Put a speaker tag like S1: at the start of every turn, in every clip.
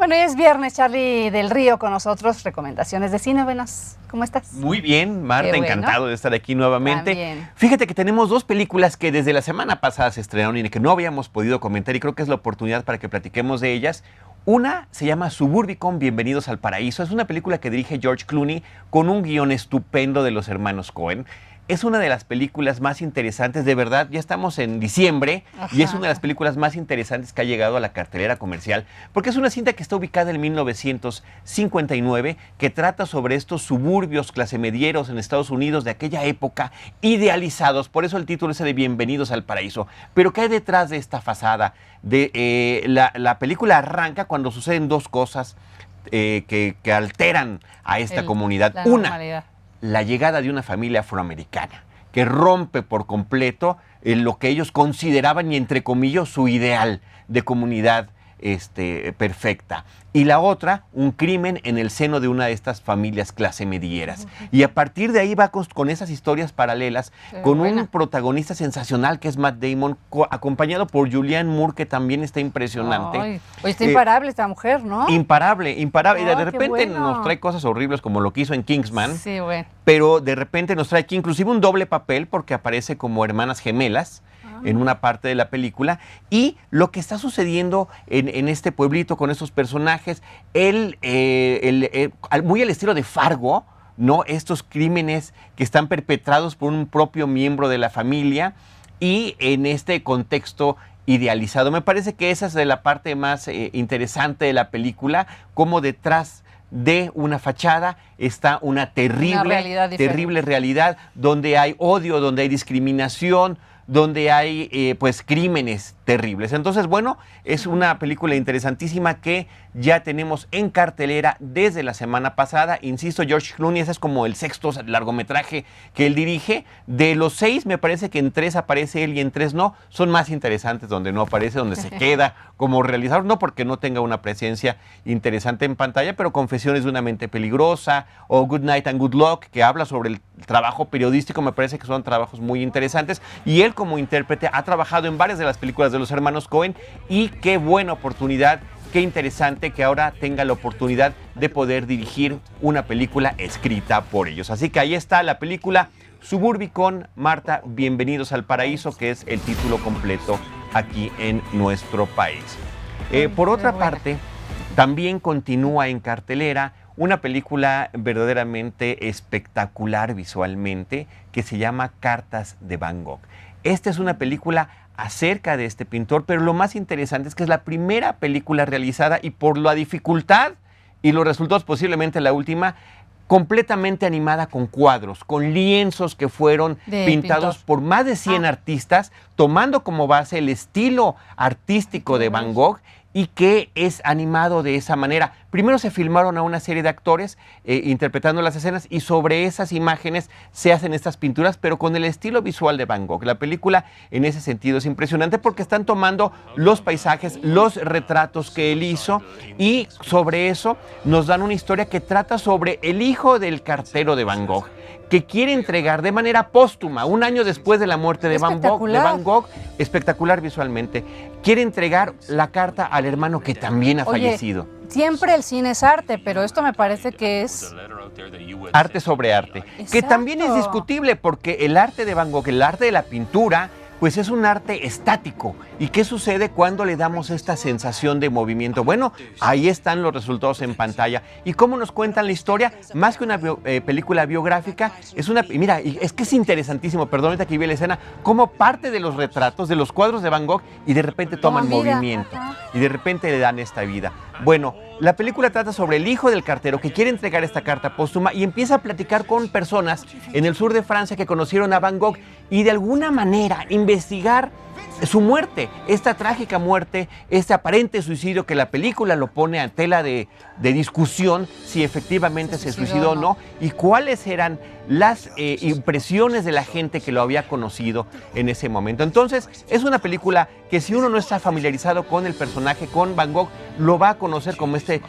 S1: Bueno, hoy es viernes, Charly del Río con nosotros, recomendaciones de cine. Buenas, ¿cómo estás?
S2: Muy bien, Marta,
S1: Bueno.
S2: encantado de estar aquí nuevamente.
S1: También.
S2: Fíjate que tenemos dos películas que desde la semana pasada se estrenaron y que no habíamos podido comentar y creo que es la oportunidad para que platiquemos de ellas. Una se llama Suburbicon, Bienvenidos al Paraíso. Es una película que dirige George Clooney con un guión estupendo de los hermanos Coen. Es una de las películas más interesantes, de verdad, ya estamos en diciembre.
S1: Ajá.
S2: Y es una de las películas más interesantes que ha llegado a la cartelera comercial, porque es una cinta que está ubicada en 1959, que trata sobre estos suburbios clasemedieros en Estados Unidos de aquella época, idealizados, por eso el título ese de Bienvenidos al Paraíso. Pero ¿qué hay detrás de esta fachada? La película arranca cuando suceden dos cosas que alteran a esta comunidad.
S1: La
S2: Una,
S1: normalidad.
S2: la llegada de una familia afroamericana que rompe por completo lo que ellos consideraban y entre comillas su ideal de comunidad perfecta. Y la otra, un crimen en el seno de una de estas familias clasemedieras. Y a partir de ahí va con esas historias paralelas, con un protagonista sensacional que es Matt Damon, acompañado por Julianne Moore, que también está impresionante.
S1: Ay, oye, está imparable esta mujer, ¿no?
S2: Imparable, imparable. Y de
S1: qué
S2: repente
S1: bueno.
S2: nos trae cosas horribles como lo que hizo en Kingsman.
S1: Sí, bueno.
S2: Pero de repente nos trae aquí inclusive un doble papel porque aparece como hermanas gemelas en una parte de la película. Y lo que está sucediendo en este pueblito con estos personajes, muy al estilo de Fargo, ¿no? Estos crímenes que están perpetrados por un propio miembro de la familia y en este contexto idealizado. Me parece que esa es de la parte más interesante de la película, como detrás de una fachada está una terrible realidad donde hay odio, donde hay discriminación, donde hay pues crímenes terribles. Entonces, bueno, es una película interesantísima que ya tenemos en cartelera desde la semana pasada. Insisto, George Clooney, ese es como el sexto largometraje que él dirige. De los 6, me parece que en 3 aparece él y en 3 no. Son más interesantes donde no aparece, donde se queda como realizador, no porque no tenga una presencia interesante en pantalla, pero Confesiones de una mente peligrosa o Good Night and Good Luck, que habla sobre el trabajo periodístico, me parece que son trabajos muy interesantes. Y él como intérprete ha trabajado en varias de las películas de los hermanos Coen y qué buena oportunidad. Qué interesante que ahora tenga la oportunidad de poder dirigir una película escrita por ellos. Así que ahí está la película Suburbicon, Marta, Bienvenidos al Paraíso, que es el título completo aquí en nuestro país. Por otra parte, también continúa en cartelera una película verdaderamente espectacular visualmente que se llama Cartas de Van Gogh. Esta es una película acerca de este pintor, pero lo más interesante es que es la primera película realizada y por la dificultad y los resultados posiblemente la última, completamente animada con cuadros, con lienzos que fueron pintados por más de 100 artistas, tomando como base el estilo artístico de Van Gogh y que es animado de esa manera. Primero se filmaron a una serie de actores interpretando las escenas y sobre esas imágenes se hacen estas pinturas, pero con el estilo visual de Van Gogh. La película en ese sentido es impresionante porque están tomando los paisajes, los retratos que él hizo y sobre eso nos dan una historia que trata sobre el hijo del cartero de Van Gogh, que quiere entregar de manera póstuma, un año después de la muerte de Van Gogh, espectacular visualmente, quiere entregar la carta al hermano que también ha fallecido.
S1: Siempre el cine es arte, pero esto me parece que es
S2: arte sobre arte.
S1: Exacto.
S2: Que también es discutible porque el arte de Van Gogh, el arte de la pintura, pues es un arte estático. ¿Y qué sucede cuando le damos esta sensación de movimiento? Bueno, ahí están los resultados en pantalla. ¿Y cómo nos cuentan la historia? Más que una película biográfica, es una... Mira, es que es interesantísimo, perdón, ahorita que vi la escena, cómo parte de los retratos, de los cuadros de Van Gogh, y de repente toman movimiento. Y de repente le dan esta vida. Bueno, la película trata sobre el hijo del cartero que quiere entregar esta carta póstuma y empieza a platicar con personas en el sur de Francia que conocieron a Van Gogh y de alguna manera investigar su muerte, esta trágica muerte, este aparente suicidio que la película lo pone a tela de discusión si efectivamente se suicidó o no y cuáles eran las impresiones de la gente que lo había conocido en ese momento. Entonces, es una película que si uno no está familiarizado con el personaje, con Van Gogh, lo va a conocer como este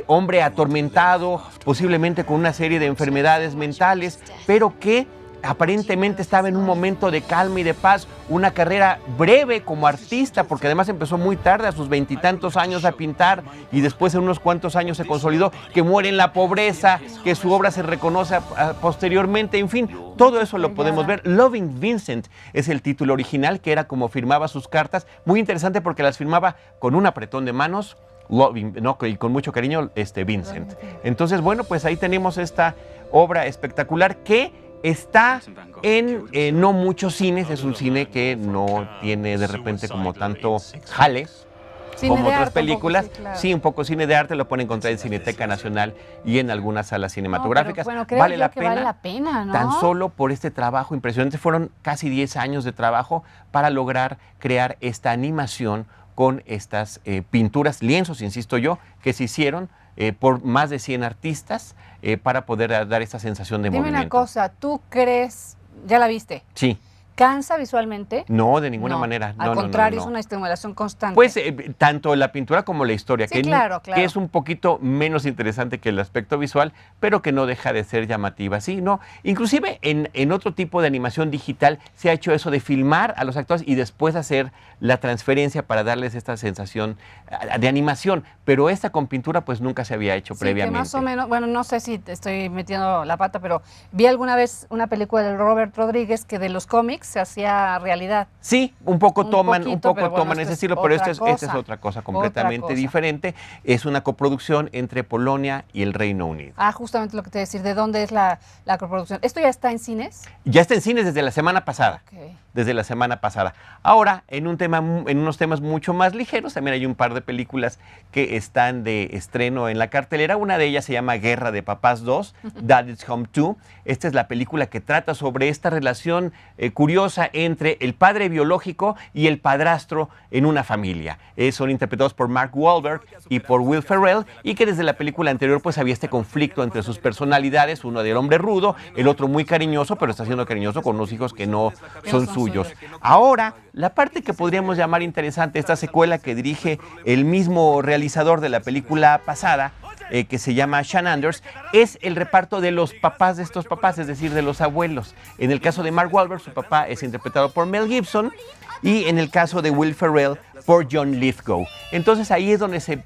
S2: hombre atormentado, posiblemente con una serie de enfermedades mentales, pero que aparentemente estaba en un momento de calma y de paz, una carrera breve como artista, porque además empezó muy tarde, a sus 20 y tantos años a pintar, y después en unos cuantos años se consolidó, que muere en la pobreza, que su obra se reconoce posteriormente, en fin, todo eso lo podemos ver. Loving Vincent es el título original, que era como firmaba sus cartas, muy interesante porque las firmaba con un apretón de manos, Loving, ¿no? Y con mucho cariño, Vincent. Entonces, bueno, pues ahí tenemos esta obra espectacular que está en no muchos cines, es un cine que no tiene de repente como tanto jale como otras películas.
S1: Un poco, sí, claro.
S2: Sí, un poco cine de arte, lo pueden encontrar en Cineteca Nacional y en algunas salas cinematográficas.
S1: No, pero,
S2: vale la
S1: pena, ¿no?
S2: Tan solo por este trabajo impresionante. Fueron casi 10 años de trabajo para lograr crear esta animación con estas pinturas, lienzos, insisto yo, que se hicieron por más de 100 artistas para poder dar esta sensación de movimiento.
S1: Dime una cosa, ¿tú crees, ya la viste?
S2: Sí.
S1: ¿Cansa visualmente?
S2: No, de ninguna manera.
S1: Al contrario, es una estimulación constante.
S2: Pues tanto la pintura como la historia,
S1: sí, claro.
S2: que es un poquito menos interesante que el aspecto visual, pero que no deja de ser llamativa. Sí, no. Inclusive en otro tipo de animación digital se ha hecho eso de filmar a los actores y después hacer la transferencia para darles esta sensación de animación, pero esta con pintura pues nunca se había hecho previamente.
S1: Que más o menos, bueno, no sé si te estoy metiendo la pata, pero vi alguna vez una película de Robert Rodríguez que de los cómics se hacía realidad.
S2: Sí, un poco toman
S1: bueno,
S2: ese estilo, pero esta es otra cosa completamente diferente. Es una coproducción entre Polonia y el Reino Unido.
S1: Ah, justamente lo que te iba a decir, ¿de dónde es la coproducción? ¿Esto ya está en cines?
S2: Ya está en cines desde la semana pasada.
S1: Okay.
S2: Desde la semana pasada. Ahora, en unos temas mucho más ligeros, también hay un par de películas que están de estreno en la cartelera. Una de ellas se llama Guerra de Papás 2, Daddy's Home 2. Esta es la película que trata sobre esta relación curiosa entre el padre biológico y el padrastro en una familia. Son interpretados por Mark Wahlberg y por Will Ferrell, y que desde la película anterior pues había este conflicto entre sus personalidades, uno del hombre rudo, el otro muy cariñoso, pero está siendo cariñoso con unos hijos que no son suyos. Ahora, la parte que podríamos llamar interesante, esta secuela que dirige el mismo realizador de la película pasada, que se llama Sean Anders, es el reparto de los papás de estos papás, es decir, de los abuelos. En el caso de Mark Wahlberg, su papá es interpretado por Mel Gibson, y en el caso de Will Ferrell, por John Lithgow. Entonces ahí es donde se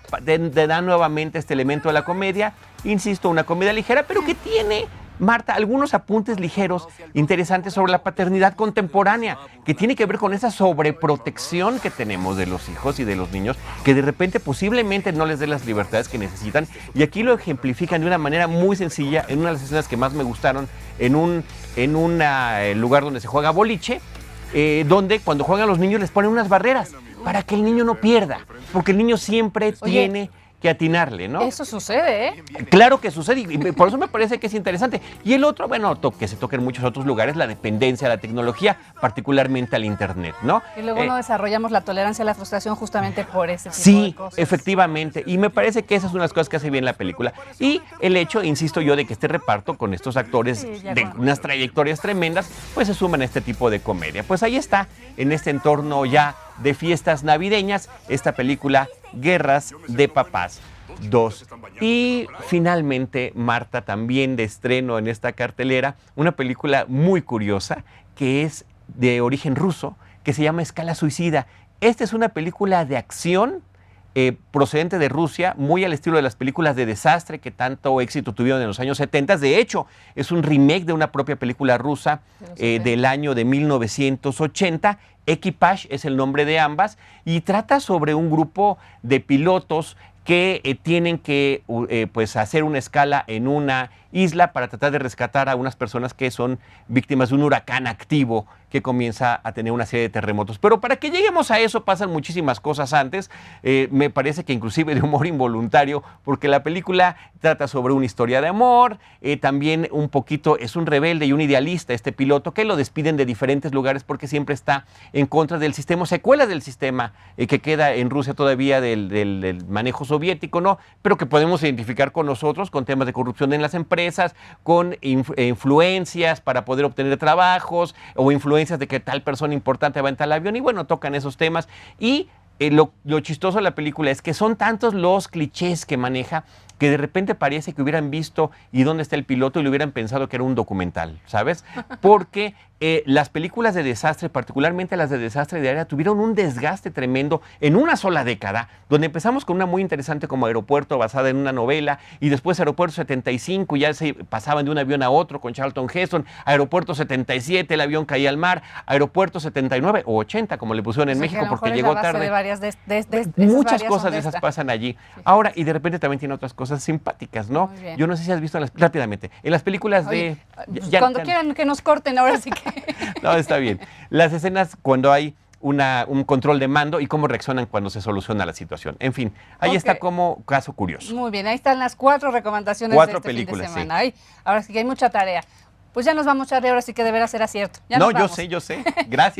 S2: da nuevamente este elemento de la comedia, insisto, una comedia ligera, pero que tiene, Marta, algunos apuntes ligeros interesantes sobre la paternidad contemporánea, que tiene que ver con esa sobreprotección que tenemos de los hijos y de los niños, que de repente posiblemente no les dé las libertades que necesitan. Y aquí lo ejemplifican de una manera muy sencilla, en una de las escenas que más me gustaron, en un lugar donde se juega boliche, donde cuando juegan los niños les ponen unas barreras para que el niño no pierda, porque el niño siempre tiene que atinarle, ¿no?
S1: Eso sucede, ¿eh?
S2: Claro que sucede, y por eso me parece que es interesante. Y el otro, bueno, que se toca en muchos otros lugares, la dependencia a la tecnología, particularmente al Internet, ¿no?
S1: Y luego no desarrollamos la tolerancia a la frustración justamente por ese tipo de cosas.
S2: Sí, efectivamente, y me parece que esa es una de las cosas que hace bien la película. Y el hecho, insisto yo, de que este reparto con estos actores de unas trayectorias tremendas, pues se suman a este tipo de comedia. Pues ahí está, en este entorno ya de fiestas navideñas, esta película Guerras de Papás 2. Y finalmente, Marta, también de estreno en esta cartelera, una película muy curiosa que es de origen ruso, que se llama Escala Suicida. Esta es una película de acción procedente de Rusia, muy al estilo de las películas de desastre que tanto éxito tuvieron en los años 70. De hecho, es un remake de una propia película rusa del año de 1980. Equipage es el nombre de ambas, y trata sobre un grupo de pilotos que tienen que pues hacer una escala en una isla para tratar de rescatar a unas personas que son víctimas de un huracán activo que comienza a tener una serie de terremotos. Pero para que lleguemos a eso pasan muchísimas cosas antes, me parece que inclusive de humor involuntario, porque la película trata sobre una historia de amor, también un poquito es un rebelde y un idealista este piloto que lo despiden de diferentes lugares porque siempre está en contra del sistema, secuelas del sistema que queda en Rusia todavía del manejo soviético, ¿no? Pero que podemos identificar con nosotros, con temas de corrupción en las empresas, con influencias para poder obtener trabajos o influencias de que tal persona importante va en tal avión, y bueno, tocan esos temas. Y lo chistoso de la película es que son tantos los clichés que maneja que de repente parece que hubieran visto ¿Y dónde está el piloto? Y le hubieran pensado que era un documental, ¿sabes? Porque las películas de desastre, particularmente las de desastre de área, tuvieron un desgaste tremendo en una sola década, donde empezamos con una muy interesante como Aeropuerto, basada en una novela, y después Aeropuerto 75, ya se pasaban de un avión a otro con Charlton Heston, Aeropuerto 77, el avión caía al mar, Aeropuerto 79 o 80, como le pusieron en México, porque llegó tarde. Muchas cosas de esas pasan allí. Sí. Ahora, y de repente también tiene otras cosas simpáticas, ¿no? Yo no sé si has visto rápidamente, en las películas de...
S1: cuando quieran que nos corten, ahora sí que...
S2: No, está bien. Las escenas cuando hay un control de mando y cómo reaccionan cuando se soluciona la situación. En fin, ahí está como caso curioso.
S1: Muy bien, ahí están las 4 recomendaciones de este películas, fin de semana. Sí. Ahora sí que hay mucha tarea. Pues ya nos vamos, Charlie, ahora sí que deberá ser acierto.
S2: No, yo sé. Gracias.